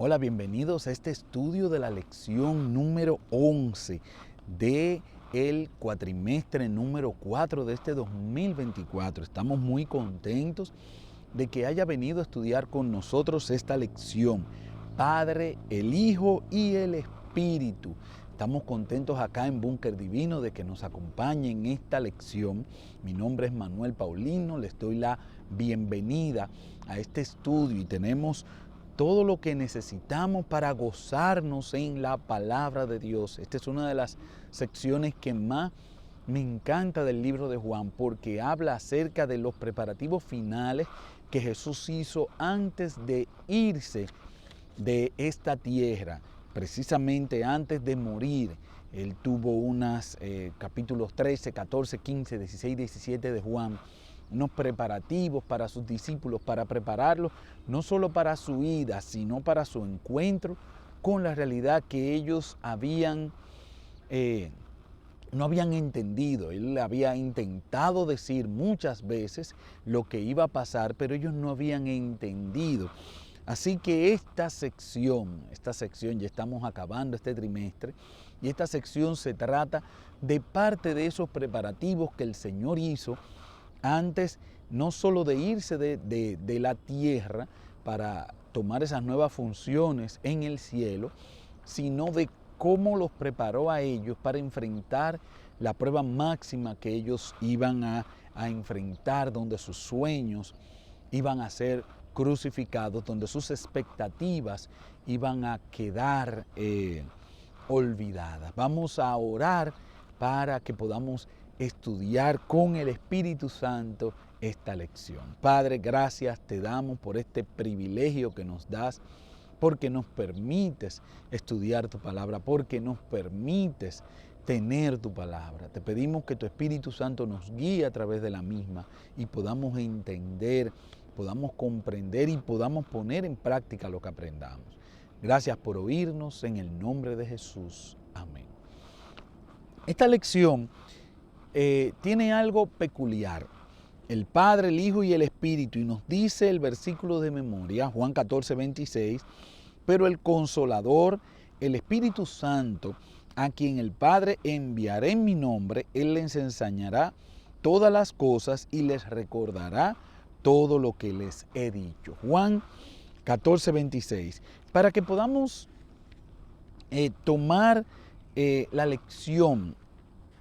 Hola, bienvenidos a este estudio de la lección número 11 de el cuatrimestre número 4 de este 2024. Estamos muy contentos de que haya venido a estudiar con nosotros esta lección. Padre, el Hijo y el Espíritu. Estamos contentos acá en Búnker Divino de que nos acompañe en esta lección. Mi nombre es Manuel Paulino, les doy la bienvenida a este estudio y tenemos todo lo que necesitamos para gozarnos en la palabra de Dios. Esta es una de las secciones que más me encanta del libro de Juan porque habla acerca de los preparativos finales que Jesús hizo antes de irse de esta tierra, precisamente antes de morir. Él tuvo capítulos 13, 14, 15, 16, 17 de Juan, unos preparativos para sus discípulos, para prepararlos no solo para su ida, sino para su encuentro con la realidad que ellos no habían entendido. Él había intentado decir muchas veces lo que iba a pasar, pero ellos no habían entendido. Así que esta sección, ya estamos acabando este trimestre, y esta sección se trata de parte de esos preparativos que el Señor hizo antes no solo de irse de la tierra para tomar esas nuevas funciones en el cielo, sino de cómo los preparó a ellos para enfrentar la prueba máxima que ellos iban a enfrentar, donde sus sueños iban a ser crucificados, donde sus expectativas iban a quedar olvidadas. Vamos a orar para que podamos estudiar con el Espíritu Santo esta lección. Padre, gracias te damos por este privilegio que nos das, porque nos permites estudiar tu palabra, porque nos permites tener tu palabra. Te pedimos que tu Espíritu Santo nos guíe a través de la misma y podamos entender, podamos comprender y podamos poner en práctica lo que aprendamos. Gracias por oírnos, en el nombre de Jesús. Amén. Esta lección tiene algo peculiar. El Padre, el Hijo y el Espíritu, y nos dice el versículo de memoria, Juan 14, 26, pero el Consolador, el Espíritu Santo, a quien el Padre enviará en mi nombre, Él les enseñará todas las cosas y les recordará todo lo que les he dicho. Juan 14, 26. Para que podamos tomar la lección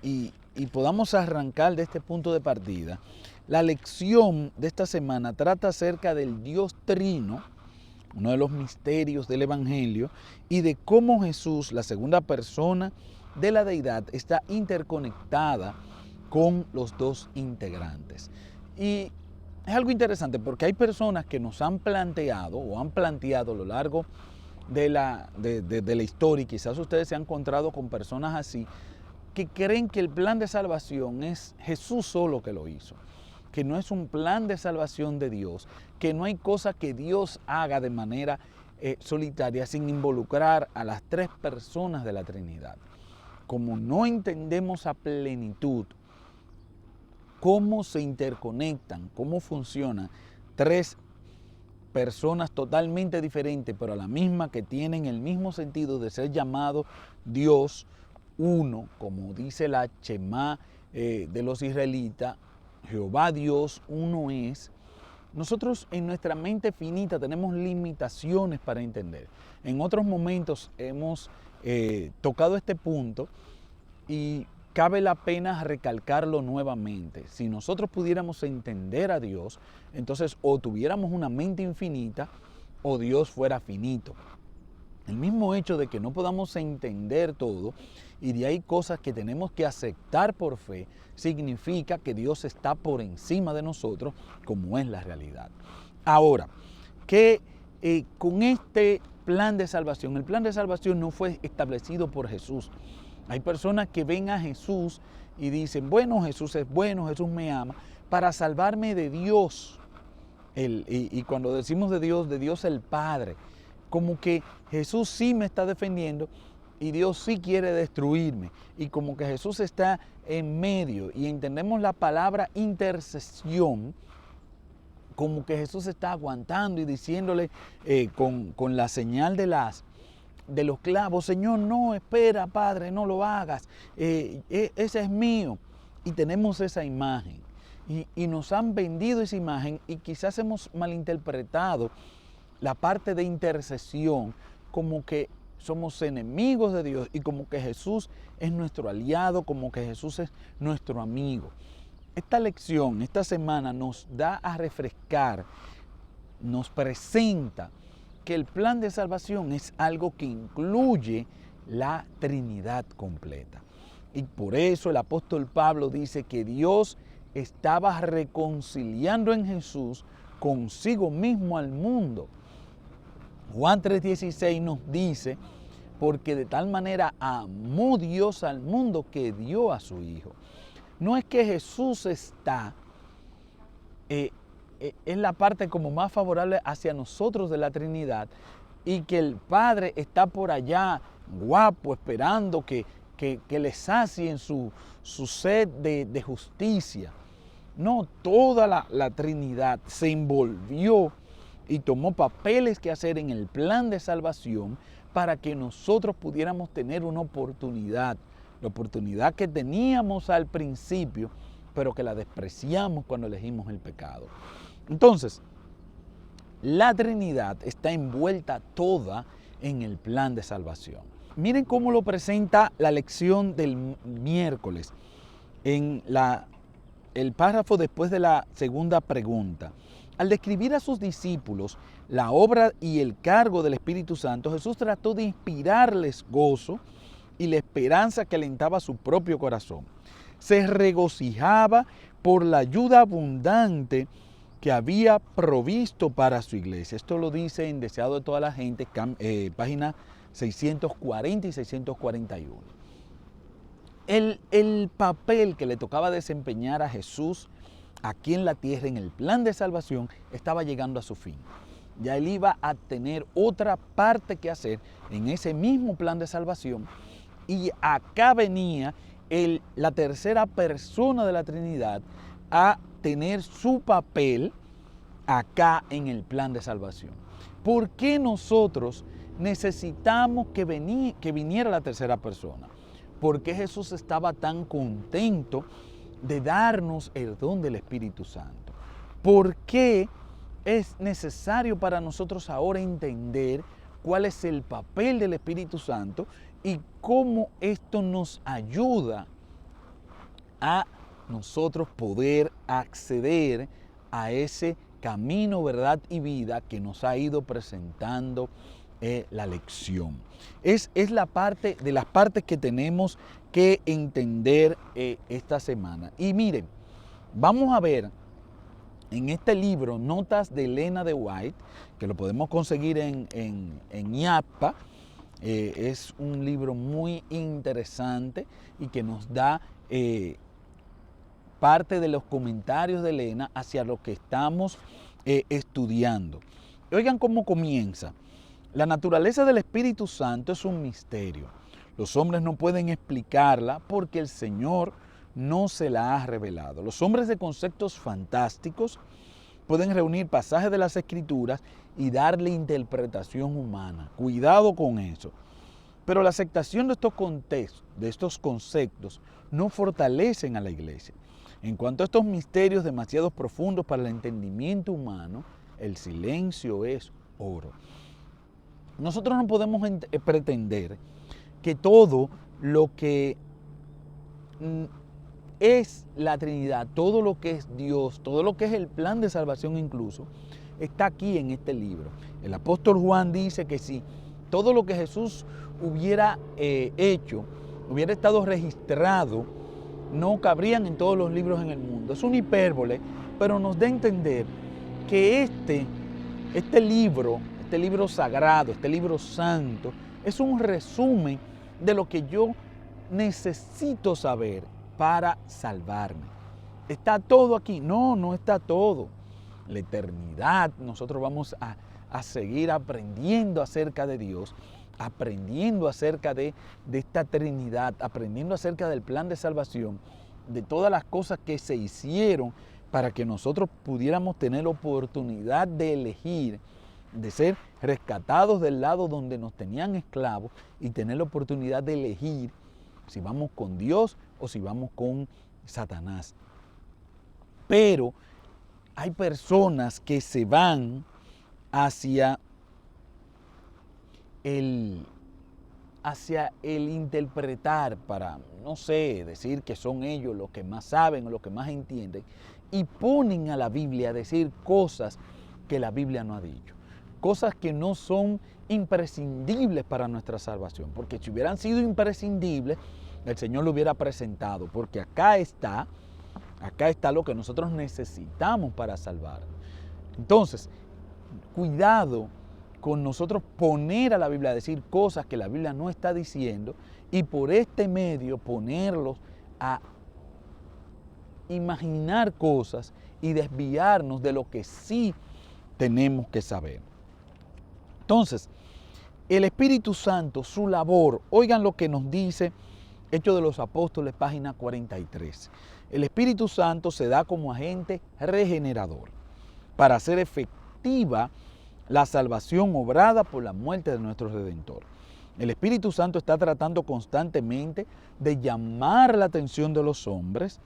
y podamos arrancar de este punto de partida, la lección de esta semana trata acerca del Dios Trino, uno de los misterios del Evangelio, y de cómo Jesús, la segunda persona de la deidad, está interconectada con los dos integrantes. Y es algo interesante porque hay personas que nos han planteado o han planteado a lo largo de la historia, y quizás ustedes se han encontrado con personas así, que creen que el plan de salvación es Jesús solo que lo hizo, que no es un plan de salvación de Dios, que no hay cosa que Dios haga de manera solitaria sin involucrar a las tres personas de la Trinidad. Como no entendemos a plenitud cómo se interconectan, cómo funcionan tres personas totalmente diferentes, pero a la misma, que tienen el mismo sentido de ser llamado Dios uno, como dice la Shemá de los israelitas, Jehová Dios uno es. Nosotros en nuestra mente finita tenemos limitaciones para entender. En otros momentos hemos tocado este punto y cabe la pena recalcarlo nuevamente. Si nosotros pudiéramos entender a Dios, entonces o tuviéramos una mente infinita o Dios fuera finito. El mismo hecho de que no podamos entender todo y de ahí cosas que tenemos que aceptar por fe, significa que Dios está por encima de nosotros, como es la realidad. Ahora, que con este plan de salvación, el plan de salvación no fue establecido por Jesús. Hay personas que ven a Jesús y dicen, bueno, Jesús es bueno, Jesús me ama, para salvarme de Dios. Y cuando decimos de Dios el Padre, como que Jesús sí me está defendiendo y Dios sí quiere destruirme. Y como que Jesús está en medio y entendemos la palabra intercesión como que Jesús está aguantando y diciéndole con la señal de los clavos: Señor, no, espera, Padre, no lo hagas, ese es mío. Y tenemos esa imagen y nos han vendido esa imagen, y quizás hemos malinterpretado la parte de intercesión como que somos enemigos de Dios y como que Jesús es nuestro aliado, como que Jesús es nuestro amigo. Esta lección, esta semana, nos da a refrescar, nos presenta que el plan de salvación es algo que incluye la Trinidad completa. Y por eso el apóstol Pablo dice que Dios estaba reconciliando en Jesús consigo mismo al mundo. Juan 3:16 nos dice: porque de tal manera amó Dios al mundo que dio a su Hijo. No es que Jesús está, es la parte como más favorable hacia nosotros de la Trinidad, y que el Padre está por allá, guapo, esperando que le sacien su sed de justicia. No, toda la Trinidad se envolvió y tomó papeles que hacer en el plan de salvación para que nosotros pudiéramos tener una oportunidad, la oportunidad que teníamos al principio, pero que la despreciamos cuando elegimos el pecado. Entonces, la Trinidad está envuelta toda en el plan de salvación. Miren cómo lo presenta la lección del miércoles en el párrafo después de la segunda pregunta. Al describir a sus discípulos la obra y el cargo del Espíritu Santo, Jesús trató de inspirarles gozo y la esperanza que alentaba su propio corazón. Se regocijaba por la ayuda abundante que había provisto para su iglesia. Esto lo dice en Deseado de toda la gente, página 640 y 641. El papel que le tocaba desempeñar a Jesús aquí en la tierra, en el plan de salvación, estaba llegando a su fin. Ya él iba a tener otra parte que hacer en ese mismo plan de salvación, y acá venía la tercera persona de la Trinidad a tener su papel acá en el plan de salvación. ¿Por qué nosotros necesitamos que viniera la tercera persona? ¿Por qué Jesús estaba tan contento de darnos el don del Espíritu Santo? ¿Por qué es necesario para nosotros ahora entender cuál es el papel del Espíritu Santo y cómo esto nos ayuda a nosotros poder acceder a ese camino, verdad y vida que nos ha ido presentando la lección? Es la parte de las partes que tenemos que entender esta semana. Y miren, vamos a ver en este libro, Notas de Elena de White, que lo podemos conseguir en IAPA. Es un libro muy interesante y que nos da parte de los comentarios de Elena hacia lo que estamos estudiando. Oigan cómo comienza. La naturaleza del Espíritu Santo es un misterio. Los hombres no pueden explicarla porque el Señor no se la ha revelado. Los hombres de conceptos fantásticos pueden reunir pasajes de las Escrituras y darle interpretación humana. Cuidado con eso. Pero la aceptación de estos contextos, de estos conceptos, no fortalecen a la iglesia. En cuanto a estos misterios demasiado profundos para el entendimiento humano, el silencio es oro. Nosotros no podemos pretender que todo lo que es la Trinidad, todo lo que es Dios, todo lo que es el plan de salvación incluso, está aquí en este libro. El apóstol Juan dice que si todo lo que Jesús hubiera hecho, hubiera estado registrado, no cabrían en todos los libros en el mundo. Es una hipérbole, pero nos da a entender que este libro sagrado, este libro santo, es un resumen de lo que yo necesito saber para salvarme. ¿Está todo aquí? No, no está todo. La eternidad, nosotros vamos a seguir aprendiendo acerca de Dios, aprendiendo acerca de esta Trinidad, aprendiendo acerca del plan de salvación, de todas las cosas que se hicieron para que nosotros pudiéramos tener oportunidad de elegir, de ser rescatados del lado donde nos tenían esclavos y tener la oportunidad de elegir si vamos con Dios o si vamos con Satanás. Pero hay personas que se van hacia el interpretar para, no sé, decir que son ellos los que más saben o los que más entienden, y ponen a la Biblia a decir cosas que la Biblia no ha dicho, cosas que no son imprescindibles para nuestra salvación, porque si hubieran sido imprescindibles, el Señor lo hubiera presentado, porque acá está lo que nosotros necesitamos para salvarnos. Entonces, cuidado con nosotros poner a la Biblia a decir cosas que la Biblia no está diciendo y por este medio ponerlos a imaginar cosas y desviarnos de lo que sí tenemos que saber. Entonces, el Espíritu Santo, su labor, oigan lo que nos dice Hechos de los Apóstoles, página 43. El Espíritu Santo se da como agente regenerador para hacer efectiva la salvación obrada por la muerte de nuestro Redentor. El Espíritu Santo está tratando constantemente de llamar la atención de los hombres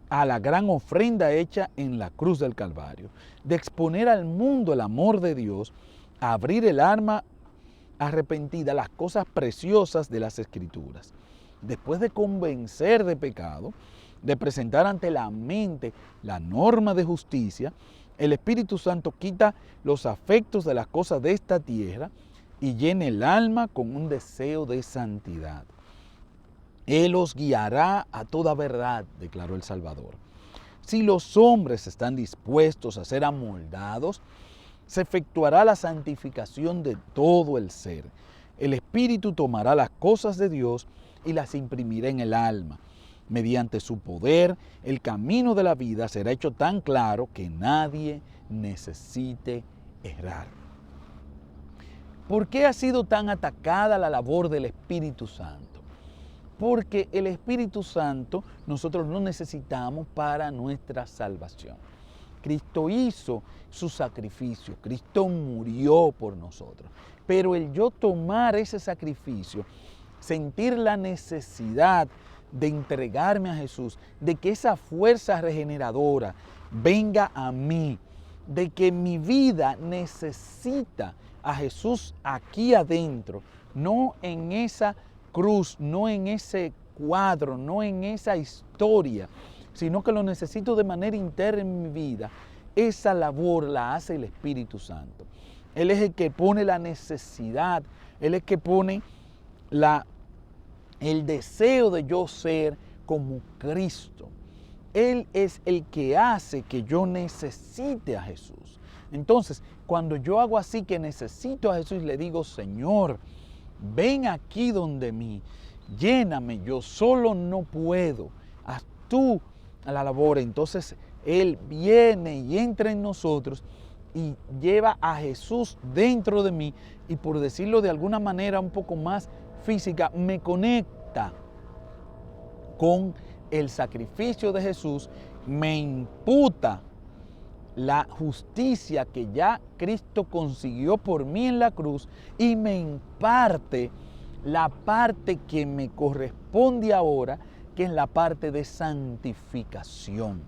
a la gran ofrenda hecha en la cruz del Calvario, de exponer al mundo el amor de Dios, a abrir el alma arrepentida a las cosas preciosas de las Escrituras. Después de convencer de pecado, de presentar ante la mente la norma de justicia, el Espíritu Santo quita los afectos de las cosas de esta tierra y llena el alma con un deseo de santidad. Él os guiará a toda verdad, declaró el Salvador. Si los hombres están dispuestos a ser amoldados, se efectuará la santificación de todo el ser. El Espíritu tomará las cosas de Dios y las imprimirá en el alma. Mediante su poder, el camino de la vida será hecho tan claro que nadie necesite errar. ¿Por qué ha sido tan atacada la labor del Espíritu Santo? Porque el Espíritu Santo nosotros lo necesitamos para nuestra salvación. Cristo hizo su sacrificio, Cristo murió por nosotros. Pero el yo tomar ese sacrificio, sentir la necesidad de entregarme a Jesús, de que esa fuerza regeneradora venga a mí, de que mi vida necesita a Jesús aquí adentro, no en esa cruz, no en ese cuadro, no en esa historia, sino que lo necesito de manera interna en mi vida. Esa labor la hace el Espíritu Santo. Él es el que pone la necesidad, Él es el que pone el deseo de yo ser como Cristo. Él es el que hace que yo necesite a Jesús. Entonces, cuando yo hago así que necesito a Jesús, le digo, Señor, ven aquí donde mí, lléname, yo solo no puedo, haz tú la labor. Entonces, Él viene y entra en nosotros y lleva a Jesús dentro de mí y, por decirlo de alguna manera un poco más física, me conecta con el sacrificio de Jesús, me imputa la justicia que ya Cristo consiguió por mí en la cruz y me imparte la parte que me corresponde ahora, que es la parte de santificación.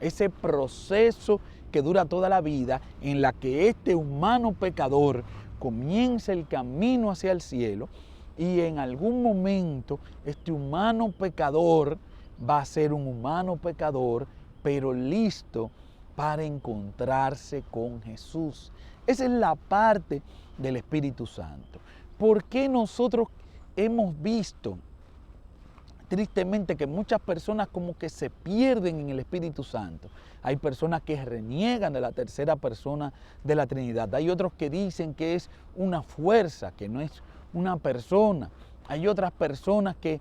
Ese proceso que dura toda la vida en la que este humano pecador comienza el camino hacia el cielo y en algún momento este humano pecador va a ser un humano pecador, pero listo para encontrarse con Jesús. Esa es la parte del Espíritu Santo. ¿Por qué nosotros hemos visto tristemente que muchas personas como que se pierden en el Espíritu Santo? Hay personas que reniegan de la tercera persona de la Trinidad. Hay otros que dicen que es una fuerza, que no es una persona. Hay otras personas que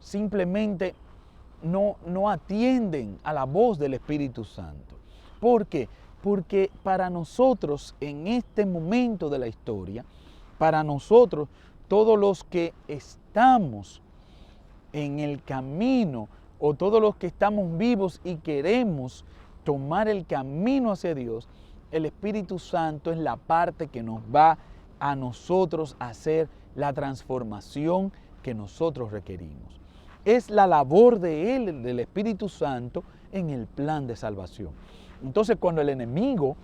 simplemente no atienden a la voz del Espíritu Santo. ¿Por qué? Porque para nosotros en este momento de la historia, para nosotros todos los que estamos en el camino o todos los que estamos vivos y queremos tomar el camino hacia Dios, el Espíritu Santo es la parte que nos va a nosotros a hacer la transformación que nosotros requerimos. Es la labor de Él, del Espíritu Santo, en el plan de salvación. Entonces, cuando el enemigo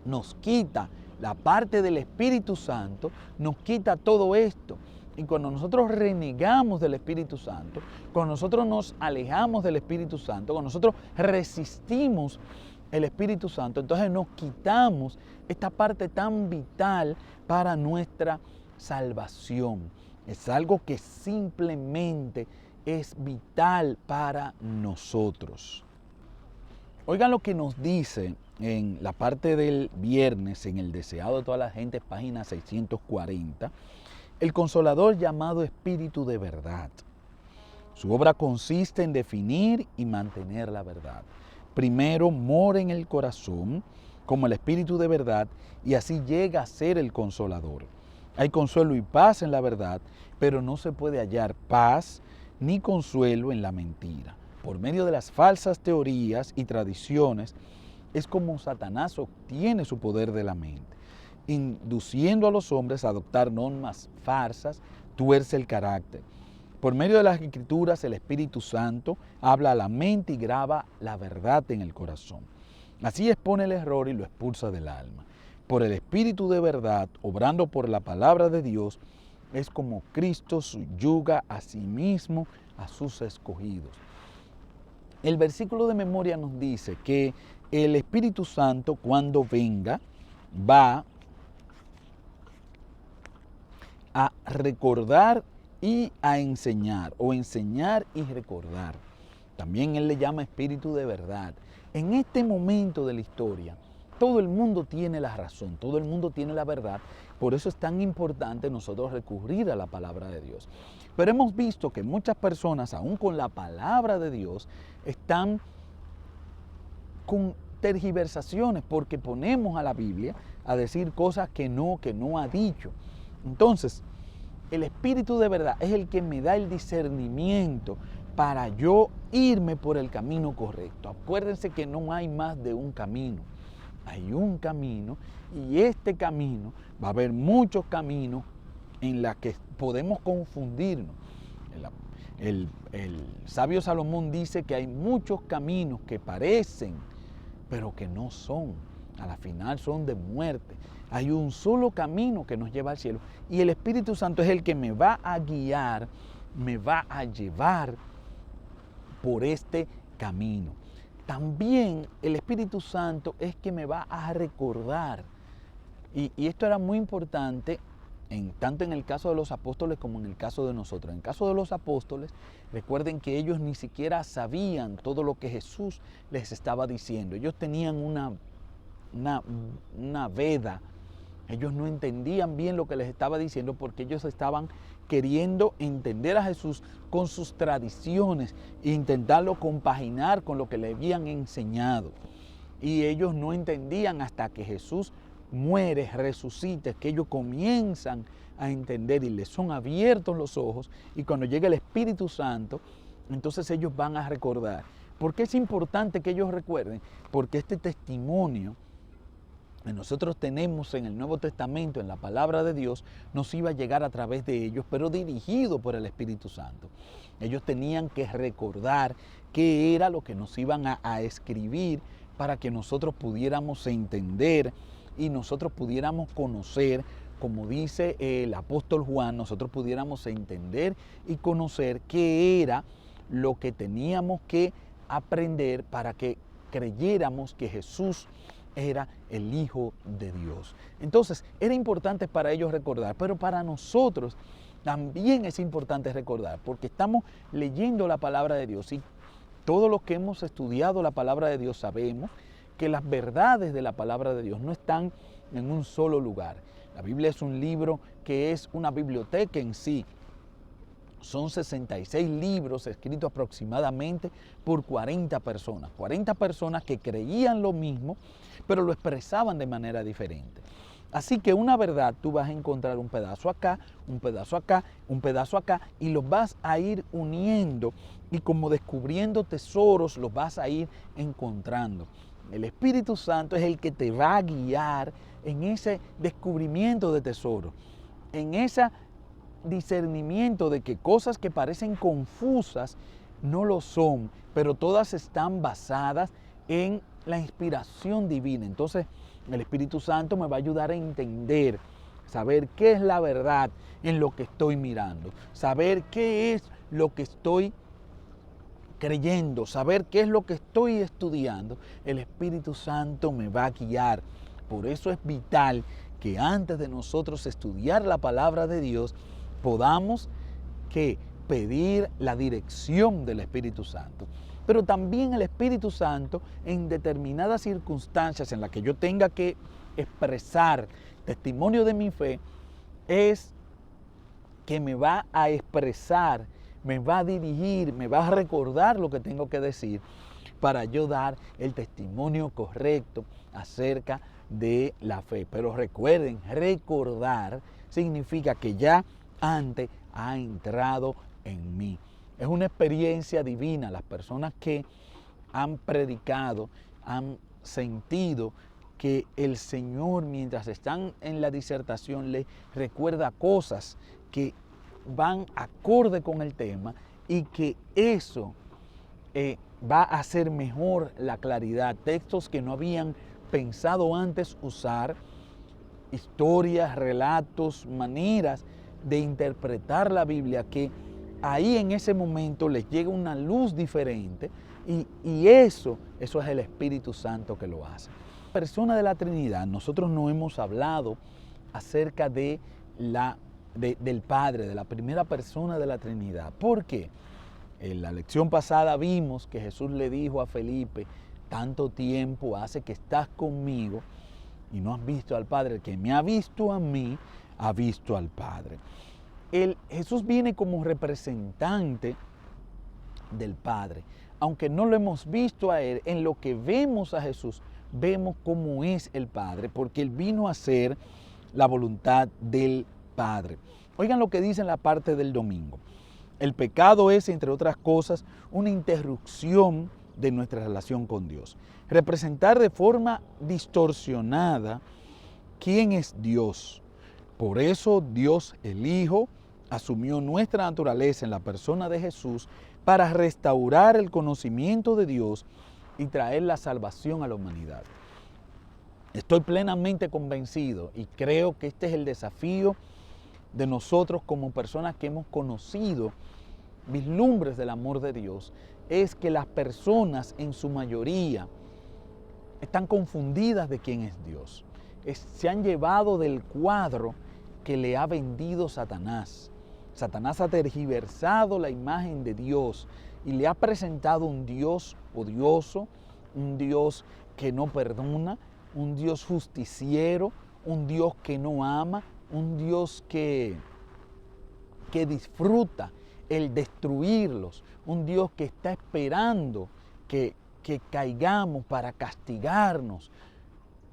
nos quita la parte del Espíritu Santo, nos quita todo esto. Y cuando nosotros renegamos del Espíritu Santo, cuando nosotros nos alejamos del Espíritu Santo, cuando nosotros resistimos el Espíritu Santo, entonces nos quitamos esta parte tan vital para nuestra salvación. Es algo que simplemente es vital para nosotros. Oigan lo que nos dice en la parte del viernes, en el Deseado de toda la gente, página 640, el Consolador llamado Espíritu de Verdad. Su obra consiste en definir y mantener la verdad. Primero mora en el corazón como el Espíritu de Verdad y así llega a ser el Consolador. Hay consuelo y paz en la verdad, pero no se puede hallar paz ni consuelo en la mentira. Por medio de las falsas teorías y tradiciones es como Satanás obtiene su poder de la mente, induciendo a los hombres a adoptar normas falsas, tuerce el carácter. Por medio de las Escrituras, el Espíritu Santo habla a la mente y graba la verdad en el corazón. Así expone el error y lo expulsa del alma. Por el Espíritu de verdad, obrando por la palabra de Dios, es como Cristo subyuga a sí mismo a sus escogidos. El versículo de memoria nos dice que el Espíritu Santo, cuando venga, va a recordar y a enseñar, o enseñar y recordar. También Él le llama Espíritu de verdad. En este momento de la historia, todo el mundo tiene la razón, todo el mundo tiene la verdad. Por eso es tan importante nosotros recurrir a la palabra de Dios. Pero hemos visto que muchas personas, aún con la palabra de Dios, están con tergiversaciones porque ponemos a la Biblia a decir cosas que no ha dicho. Entonces, el Espíritu de verdad es el que me da el discernimiento para yo irme por el camino correcto. Acuérdense que no hay más de un camino. Hay un camino y este camino, va a haber muchos caminos en los que podemos confundirnos. El sabio Salomón dice que hay muchos caminos que parecen, pero que no son. A la final son de muerte. Hay un solo camino que nos lleva al cielo y el Espíritu Santo es el que me va a guiar, me va a llevar por este camino. También el Espíritu Santo es que me va a recordar. Y esto era muy importante tanto en el caso de los apóstoles como en el caso de nosotros. En el caso de los apóstoles, recuerden que ellos ni siquiera sabían todo lo que Jesús les estaba diciendo. Ellos tenían una veda. Ellos no entendían bien lo que les estaba diciendo porque ellos estaban queriendo entender a Jesús con sus tradiciones e intentarlo compaginar con lo que le habían enseñado. Y ellos no entendían hasta que Jesús muere, resucita, que ellos comienzan a entender y les son abiertos los ojos y cuando llega el Espíritu Santo, entonces ellos van a recordar. ¿Por qué es importante que ellos recuerden? Porque este testimonio que nosotros tenemos en el Nuevo Testamento, en la palabra de Dios, nos iba a llegar a través de ellos, pero dirigido por el Espíritu Santo. Ellos tenían que recordar qué era lo que nos iban a escribir para que nosotros pudiéramos entender y nosotros pudiéramos conocer, como dice el apóstol Juan, nosotros pudiéramos entender y conocer qué era lo que teníamos que aprender para que creyéramos que Jesús era el Hijo de Dios. Entonces, era importante para ellos recordar, pero para nosotros también es importante recordar, porque estamos leyendo la palabra de Dios y todos los que hemos estudiado la palabra de Dios sabemos que las verdades de la palabra de Dios no están en un solo lugar. La Biblia es un libro que es una biblioteca en sí. Son 66 libros escritos aproximadamente por 40 personas que creían lo mismo, pero lo expresaban de manera diferente. Así que una verdad tú vas a encontrar un pedazo acá, un pedazo acá, un pedazo acá, y los vas a ir uniendo y como descubriendo tesoros los vas a ir encontrando. El Espíritu Santo es el que te va a guiar en ese descubrimiento de tesoros, en ese discernimiento de que cosas que parecen confusas no lo son, pero todas están basadas en la inspiración divina. Entonces, el Espíritu Santo me va a ayudar a entender, saber qué es la verdad en lo que estoy mirando, saber qué es lo que estoy creyendo, saber qué es lo que estoy estudiando. El Espíritu Santo me va a guiar. Por eso es vital que antes de nosotros estudiar la palabra de Dios, podamos pedir la dirección del Espíritu Santo. Pero también el Espíritu Santo, en determinadas circunstancias en las que yo tenga que expresar testimonio de mi fe, es que me va a expresar, me va a dirigir, me va a recordar lo que tengo que decir para yo dar el testimonio correcto acerca de la fe. Pero recuerden, recordar significa que ya antes ha entrado en mí. Es una experiencia divina. Las personas que han predicado, han sentido que el Señor, mientras están en la disertación, les recuerda cosas que van acorde con el tema y que eso va a hacer mejor la claridad. Textos que no habían pensado antes usar, historias, relatos, maneras de interpretar la Biblia, que ahí en ese momento les llega una luz diferente y eso es el Espíritu Santo que lo hace. Persona de la Trinidad, nosotros no hemos hablado acerca de del Padre, de la primera persona de la Trinidad. ¿Por qué? En la lección pasada vimos que Jesús le dijo a Felipe: tanto tiempo hace que estás conmigo y no has visto al Padre. El que me ha visto a mí, ha visto al Padre. Jesús viene como representante del Padre. Aunque no lo hemos visto a Él, en lo que vemos a Jesús, vemos cómo es el Padre, porque Él vino a hacer la voluntad del Padre. Oigan lo que dice en la parte del domingo. El pecado es, entre otras cosas, una interrupción de nuestra relación con Dios. Representar de forma distorsionada quién es Dios. Por eso Dios, el Hijo, asumió nuestra naturaleza en la persona de Jesús para restaurar el conocimiento de Dios y traer la salvación a la humanidad. Estoy plenamente convencido y creo que este es el desafío de nosotros como personas que hemos conocido vislumbres del amor de Dios, es que las personas en su mayoría están confundidas de quién es Dios. Se han llevado del cuadro que le ha vendido Satanás. Satanás ha tergiversado la imagen de Dios y le ha presentado un Dios odioso, un Dios que no perdona, un Dios justiciero, un Dios que no ama, un Dios que disfruta el destruirlos, un Dios que está esperando que caigamos para castigarnos,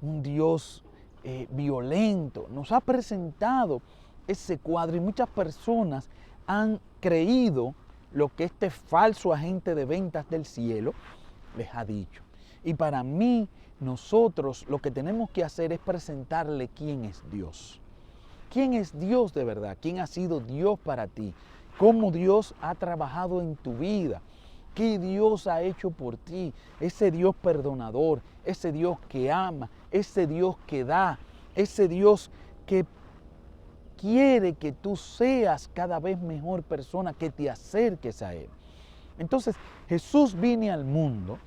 un Dios violento. Nos ha presentado ese cuadro y muchas personas han creído lo que este falso agente de ventas del cielo les ha dicho. Y para mí, nosotros lo que tenemos que hacer es presentarle quién es Dios. ¿Quién es Dios de verdad? ¿Quién ha sido Dios para ti? ¿Cómo Dios ha trabajado en tu vida? ¿Qué Dios ha hecho por ti? Ese Dios perdonador, ese Dios que ama, ese Dios que da, ese Dios que quiere que tú seas cada vez mejor persona, que te acerques a Él. Entonces, Jesús vino al mundo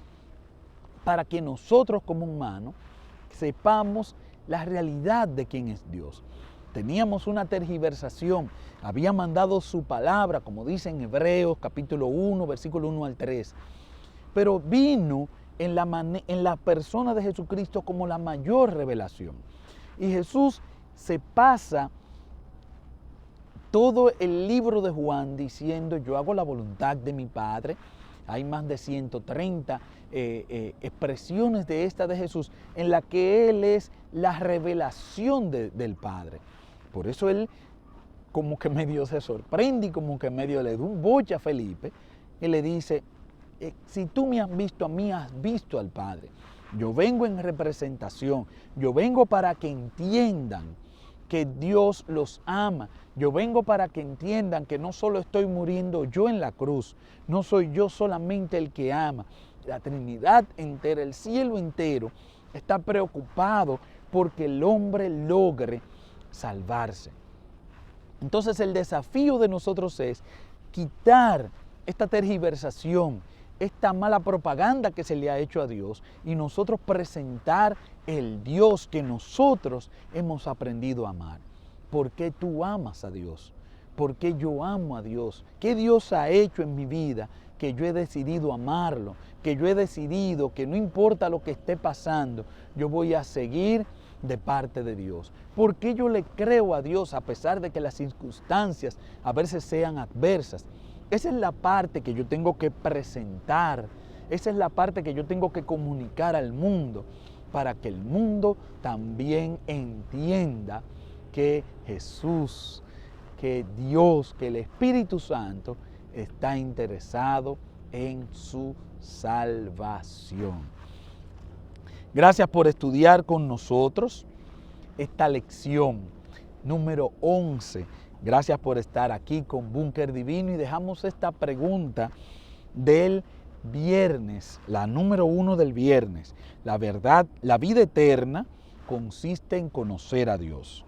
para que nosotros como humanos sepamos la realidad de quién es Dios. Teníamos una tergiversación, había mandado su palabra, como dice en Hebreos capítulo 1, versículo 1 al 3, pero vino en la persona de Jesucristo como la mayor revelación. Y Jesús se pasa todo el libro de Juan diciendo: yo hago la voluntad de mi Padre. Hay más de 130 expresiones de esta de Jesús en la que Él es la revelación del Padre. Por eso Él como que medio se sorprende y como que medio le da un boche a Felipe y le dice, si tú me has visto a mí, has visto al Padre. Yo vengo en representación, yo vengo para que entiendan que Dios los ama. Yo vengo para que entiendan que no solo estoy muriendo yo en la cruz, no soy yo solamente el que ama. La Trinidad entera, el cielo entero, está preocupado porque el hombre logre salvarse. Entonces el desafío de nosotros es quitar esta tergiversación, esta mala propaganda que se le ha hecho a Dios y nosotros presentar el Dios que nosotros hemos aprendido a amar. ¿Por qué tú amas a Dios? ¿Por qué yo amo a Dios? ¿Qué Dios ha hecho en mi vida que yo he decidido amarlo? Que yo he decidido que no importa lo que esté pasando, yo voy a seguir de parte de Dios. ¿Por qué yo le creo a Dios a pesar de que las circunstancias a veces sean adversas? Esa es la parte que yo tengo que presentar, esa es la parte que yo tengo que comunicar al mundo para que el mundo también entienda que Jesús, que Dios, que el Espíritu Santo está interesado en su salvación. Gracias por estudiar con nosotros esta lección número 11. Gracias por estar aquí con Búnker Divino y dejamos esta pregunta del viernes, la número 1 del viernes. La verdad, la vida eterna consiste en conocer a Dios.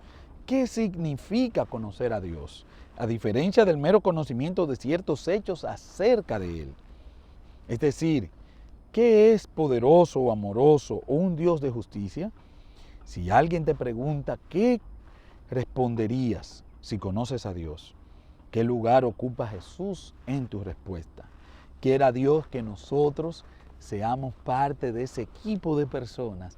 ¿Qué significa conocer a Dios? A diferencia del mero conocimiento de ciertos hechos acerca de Él. Es decir, ¿qué es poderoso o amoroso o un Dios de justicia? Si alguien te pregunta, ¿qué responderías si conoces a Dios? ¿Qué lugar ocupa Jesús en tu respuesta? Quiera Dios que nosotros seamos parte de ese equipo de personas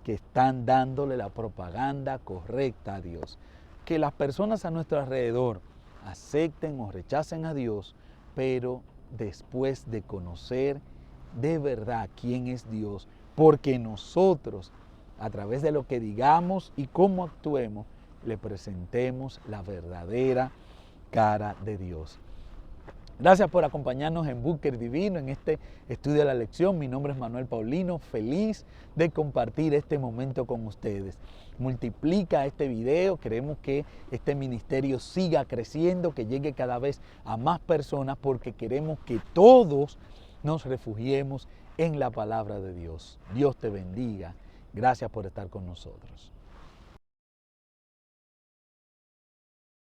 que están dándole la propaganda correcta a Dios. Que las personas a nuestro alrededor acepten o rechacen a Dios, pero después de conocer de verdad quién es Dios, porque nosotros, a través de lo que digamos y cómo actuemos, le presentemos la verdadera cara de Dios. Gracias por acompañarnos en Búnker Divino, en este estudio de la lección. Mi nombre es Manuel Paulino, feliz de compartir este momento con ustedes. Multiplica este video, queremos que este ministerio siga creciendo, que llegue cada vez a más personas, porque queremos que todos nos refugiemos en la palabra de Dios. Dios te bendiga. Gracias por estar con nosotros.